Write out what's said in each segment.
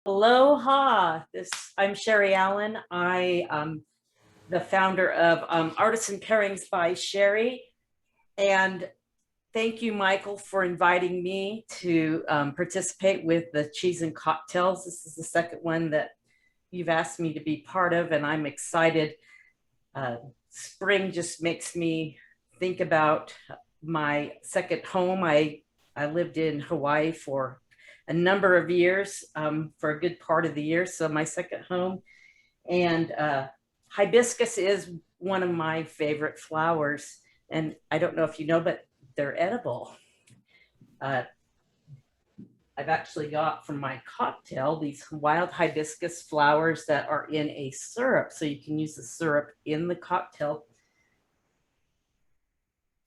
Aloha. I'm Sheri Allen. I am the founder of Artisan Pairings by Sheri. And thank you, Michael, for inviting me to participate with the cheese and cocktails. This is the second one that you've asked me to be part of, and I'm excited. Spring just makes me think about my second home. I lived in Hawaii for a number of years, for a good part of the year. So my second home. And hibiscus is one of my favorite flowers. And I don't know if you know, but they're edible. I've actually got from my cocktail these wild hibiscus flowers that are in a syrup. So you can use the syrup in the cocktail.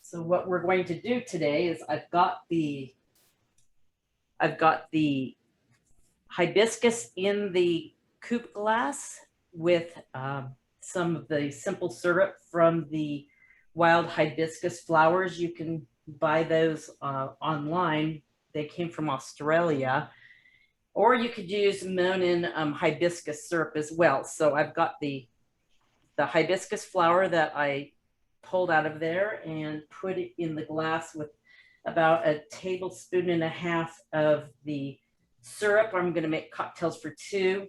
So what we're going to do today is I've got the hibiscus in the coupe glass with some of the simple syrup from the wild hibiscus flowers. You can buy those online. They came from Australia. Or you could use Monin hibiscus syrup as well. So I've got the hibiscus flower that I pulled out of there and put it in the glass with about a tablespoon and a half of the syrup. I'm going to make cocktails for two.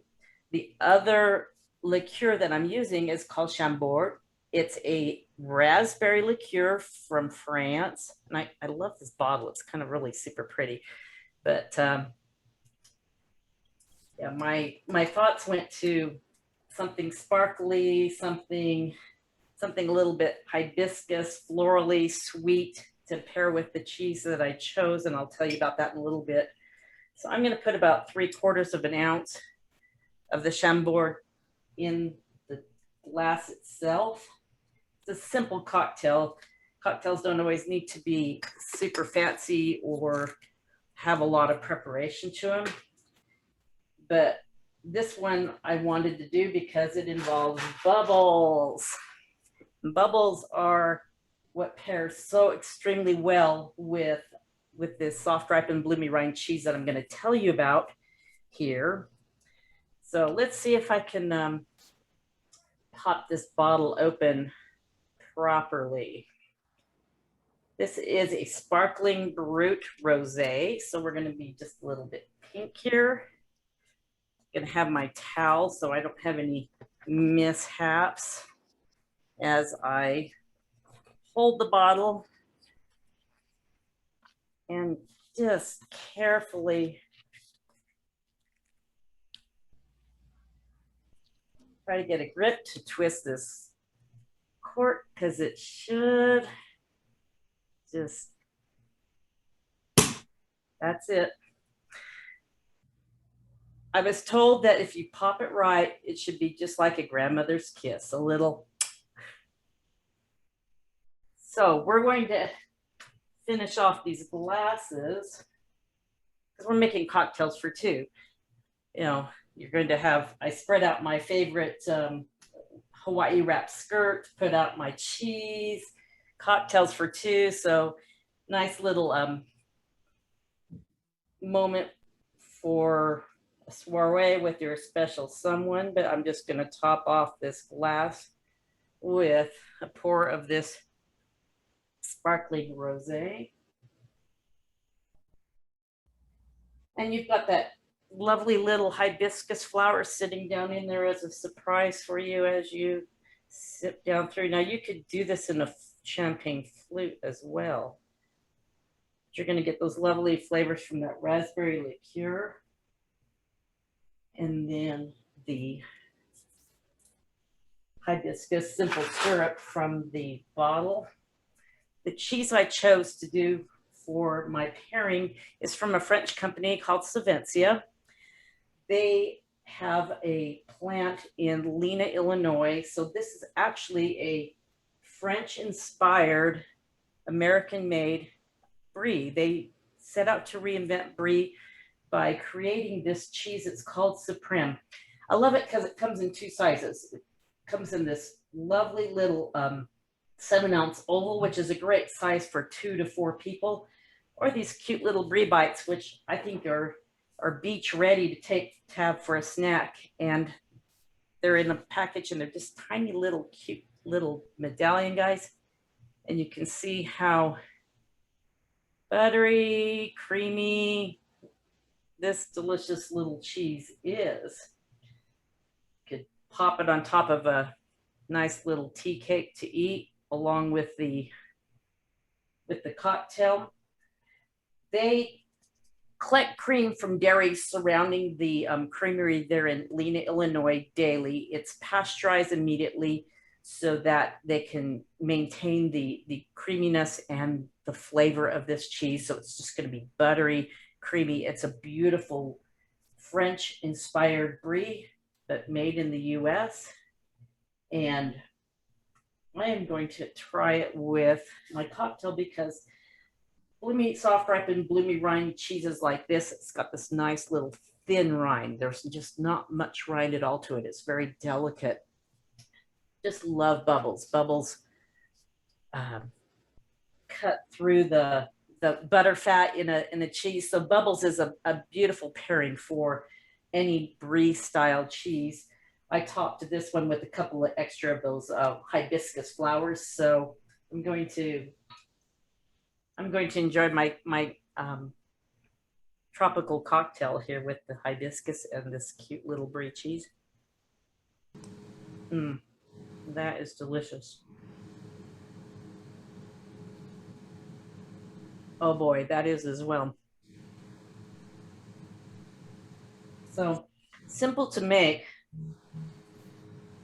The other liqueur that I'm using is called Chambord. It's a raspberry liqueur from France. And I love this bottle. It's kind of really super pretty. But yeah, my thoughts went to something sparkly, something a little bit hibiscus, florally sweet to pair with the cheese that I chose. And I'll tell you about that in a little bit. So I'm going to put about 3/4 of an ounce of the Chambord in the glass itself. It's a simple cocktail. Cocktails don't always need to be super fancy or have a lot of preparation to them. But this one I wanted to do because it involves bubbles. Bubbles are what pairs so extremely well with this soft ripened bloomy rind cheese that I'm going to tell you about here. So let's see if I can pop this bottle open properly. This is a sparkling Brut Rosé. So we're going to be just a little bit pink here. I'm going to have my towel so I don't have any mishaps as I hold the bottle and just carefully try to get a grip to twist this cork, because it should just, that's it. I was told that if you pop it right, it should be just like a grandmother's kiss, a little. So we're going to finish off these glasses because we're making cocktails for two. You know, you're going to have, I spread out my favorite Hawaii wrap skirt, put out my cheese, cocktails for two. So nice little moment for a soiree with your special someone. But I'm just going to top off this glass with a pour of this sparkling rosé. And you've got that lovely little hibiscus flower sitting down in there as a surprise for you as you sip down through. Now you could do this in a champagne flute as well. But you're going to get those lovely flavors from that raspberry liqueur. And then the hibiscus simple syrup from the bottle. The cheese I chose to do for my pairing is from a French company called Savencia. They have a plant in Lena, Illinois. So this is actually a French-inspired, American-made Brie. They set out to reinvent Brie by creating this cheese. It's called Supreme. I love it because it comes in two sizes. It comes in this lovely little 7-ounce oval, which is a great size for 2 to 4 people, or these cute little Brie bites, which I think are beach ready to have for a snack. And they're in a package and they're just tiny little cute little medallion guys. And you can see how buttery, creamy this delicious little cheese is. Could pop it on top of a nice little tea cake to eat along with the cocktail. They collect cream from dairies surrounding the creamery there in Lena, Illinois daily. It's pasteurized immediately so that they can maintain the creaminess and the flavor of this cheese. So it's just going to be buttery, creamy. It's a beautiful French inspired Brie, but made in the US. And I am going to try it with my cocktail because bloomy, soft ripened, bloomy rind cheeses like this, it's got this nice little thin rind. There's just not much rind at all to it. It's very delicate. Just love bubbles. Bubbles cut through the butter fat in a cheese. So bubbles is a beautiful pairing for any Brie style cheese. I topped this one with a couple of extra of those hibiscus flowers. So I'm going to enjoy my tropical cocktail here with the hibiscus and this cute little Brie cheese. That is delicious. Oh boy, that is as well. So simple to make,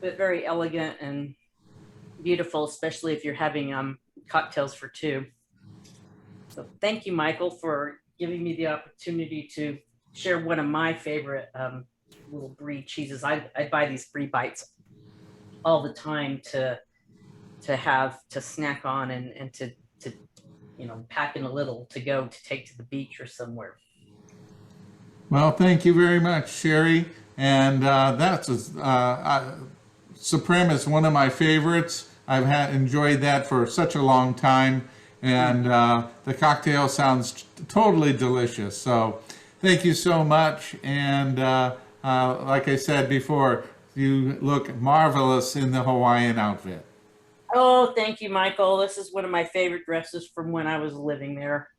but very elegant and beautiful, especially if you're having cocktails for two. So thank you, Michael, for giving me the opportunity to share one of my favorite little Brie cheeses. I buy these Brie bites all the time to snack on and to pack in a little to go to take to the beach or somewhere. Well, thank you very much, Sheri. And that's Supreme is one of my favorites. I've enjoyed that for such a long time, and the cocktail sounds totally delicious. So, thank you so much. And like I said before, you look marvelous in the Hawaiian outfit. Oh, thank you, Michael. This is one of my favorite dresses from when I was living there.